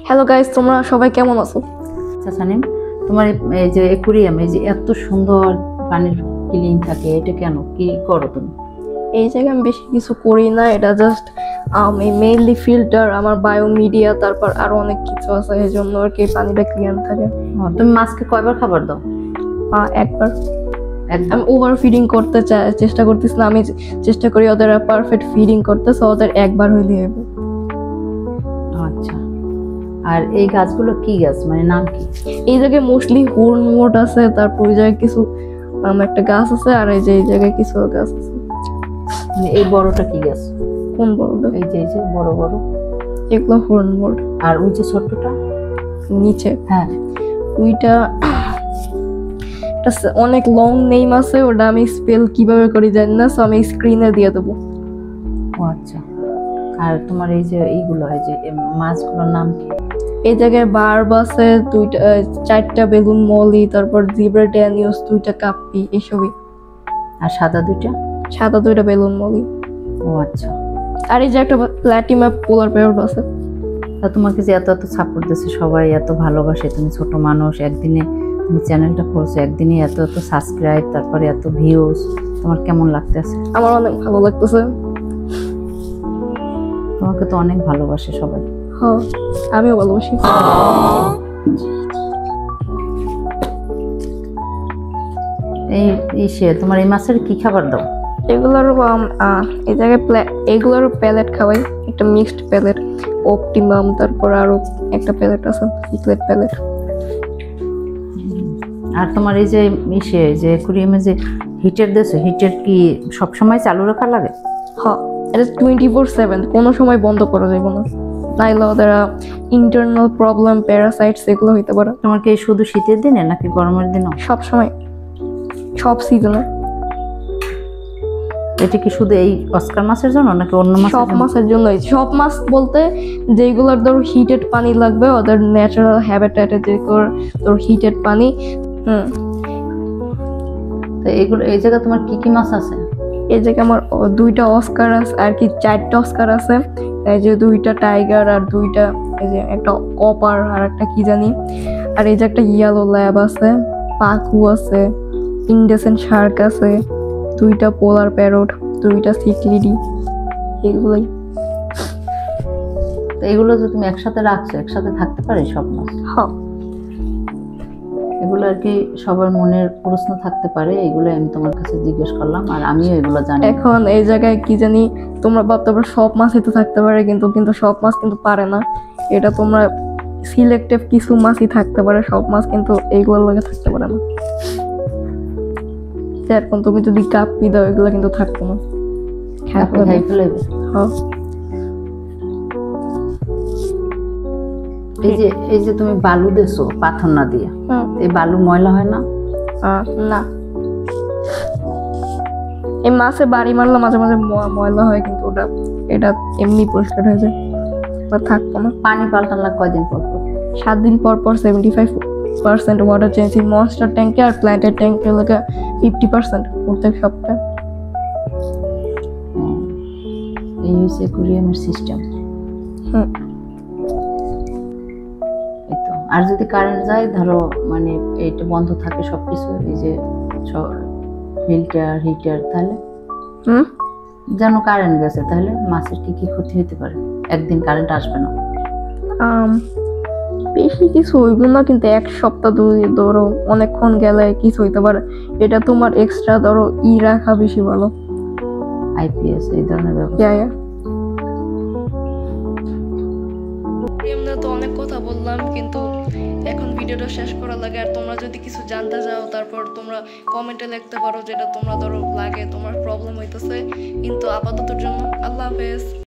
Hello guys, তোমরা সবাই কেমন আছো? আচ্ছা সানিম, তোমার এই যে অ্যাকুয়ারিয়াম এই যে এত সুন্দর পানির ক্লিন থাকে, এটা কেন, কি করো তুমি? এই জায়গায় আমি বেশি কিছু করি না, এটা জাস্ট আমি মেইনলি ফিল্টার, আমার বায়োমিডিয়া, তারপর আরো অনেক কিছু আছে, এই জন্য আর কি পানিটা ক্লিয়ার থাকে। তুমি মাছকে কয়বার খাবার দাও? একবার। একবার? আমি ওভার ফিডিং করতে চেষ্টা করতেছি না, আমি চেষ্টা করি ওদের পারফেক্ট ফিডিং করতে, সো ওদের একবার হইলে হবে। আচ্ছা, আর এই গাছগুলো কি গাছ, মানে নাম কি? এই জায়গায় মোস্টলি হর্নওট আছে, তারপর ওই জায়গায় কিছু একটা গাছ আছে, আর এই জায়গায় কিছু গাছ আছে। মানে এই বড়টা কি গাছ? কোন বড়টা? এই যে বড় বড় এগুলো হর্নওট। আর ওই যে ছোটটা নিচে? হ্যাঁ, ওইটা অনেক লং নেম আছে, ওটা আমি স্পেল কিভাবে করি জানি না, সো আমি স্ক্রিনে দিয়ে দেবো। ও আচ্ছা। আর তোমার এই যে এইগুলো, এই যে মাছগুলোর নাম কি? এই জায়গায় বার্ব আছে, চারটা বেলুন মলি, তারপর জিব্রা ড্যানিউস, 2টা কাপ্পি, এসবই। আর সাদা দুইটা? সাদা 2টা বেলুন মলি। ও আচ্ছা। আর এই যে একটা প্ল্যাটিনাম পোলার প্যারট আছে। তা তোমাকে যে এত এত সাপোর্ট দিচ্ছে সবাই, এত ভালোবাসে, তুমি ছোট মানুষ, একদিনে তুমি চ্যানেলটা করছো, একদিনে এত এত সাবস্ক্রাইব, তারপরে এত ভিউজ, তোমার কেমন লাগতেছে? আমার অনেক ভালো লাগতেছে। তোমাকে তো অনেক ভালোবাসে সবাই। হ্যাঁ, আমিও ভালোবাসি। এই তোমার এই মাছের কি খাবার দাও? এগুলোর এই জায়গায় এগুলোর প্যালেট খাওয়াই, একটা মিক্সড প্যালেট, অপটিমাম, তারপর আরো একটা প্যালেট আছে, সিক্রেট প্যালেট। আর তোমার এই যে যে অ্যাকুয়ারিয়ামে যে হিটার দিয়েছো, হিটার কি সবসময় চালু রাখা লাগে? হ্যাঁ, এটা 24/7, কোনো সময় বন্ধ করা যাবে না, নাইলে ওদের ইন্টারনাল প্রবলেম, প্যারাসাইটস এগুলো হইতে পারে। তোমার কি শুধু শীতের দিনে নাকি গরমের দিনও? সব সময়, সব সিজনে। এটা কি শুধু এই অস্কার মাছের জন্য নাকি অন্য মাছ? সব মাছের জন্যই। সব মাছ বলতে যেগুলোর ধর হিটেড পানি লাগবে, ওদের ন্যাচারাল হ্যাবিটেটে যে তোর হিটেড পানি। তো এগুলো এই জায়গায় তোমার কি কি মাছ আছে? এই জায়গায় আমার 2টা অস্কার আছে, আর কি 4টা অস্কার আছে, এই যে 2টা টাইগার, আর 2টা এই যে একটা কপার, আর একটা কি জানি, আর এই যে একটা ইয়েলো ল্যাব আছে, পাখু আছে, ইন্ডেসেন্ট শার্ক আছে, 2টা পোলার প্যারট, 2টা সিকলিডি, এগুলোই। তো এগুলো যে তুমি একসাথে রাখছো, একসাথে থাকতে পারে সব মাছ? হ্যাঁ। এগুলো আর কি সবার মনের প্রশ্ন থাকতে পারে, এগুলো আমি তোমার কাছে জিজ্ঞেস করলাম, আর আমিও এগুলো জানি। এখন এই জায়গায় কি জানি তোমরা ভাবতে পারো সব মাছই তো থাকতে পারে, কিন্তু সব মাছ কিন্তু পারে না। এটা তোমরা সিলেক্টিভ কিছু মাছই থাকতে পারে, সব মাছ কিন্তু এইগুলোর লগে থাকতে পারে না। যেরকম তুমি যদি কাপ্পি দাও, এগুলো কিন্তু থাকতো না। খাই ফেলবে। হ্যাঁ। এই যে তুমি বালু দিছো পাথর না দিয়ে, এই বালু ময়লা হয় না? না, এই মাছে বাড়ি মারলে মাঝে মাঝে ময়লা হয়, কিন্তু এটা এমনি পরিষ্কার হয়ে যায়, থাকতো না। পানি পাল্টানো কয়দিন পর পর? 7 দিন পর পর 75% ওয়াটার চেঞ্জ। মনস্টার ট্যাঙ্কে আর প্ল্যান্টের ট্যাঙ্কে লাগে 50% প্রত্যেক সপ্তাহে। এই হচ্ছে অ্যাকুয়ারিয়ামের সিস্টেম। আর যদি কারেন্ট যায়, ধরো মানে এইটা বন্ধ থাকে সবকিছু, এই যে ফিল্টার হিটার, তাহলে যেন কারেন্ট গেছে, তাহলে মাছের কি কি ক্ষতি হতে পারে? একদিন কারেন্ট আসবে না, বেশি কিছু হইব না, কিন্তু 1 সপ্তাহ ধরো অনেকক্ষণ গেলে কিছু হইতে পারে। এটা তোমার এক্সট্রা ধরো রাখা বেশি ভালো, আইপিএস এই ধরনের ব্যবস্থা। তো অনেক কথা বললাম, কিন্তু এখন ভিডিওটা শেষ করা লাগে। আর তোমরা যদি কিছু জানতে চাও, তারপর তোমরা কমেন্টে লিখতে পারো, যেটা তোমরা ধরো লাগে তোমার প্রবলেম হইতেছে। কিন্তু আপাতত জন্য আল্লাহ হাফেজ।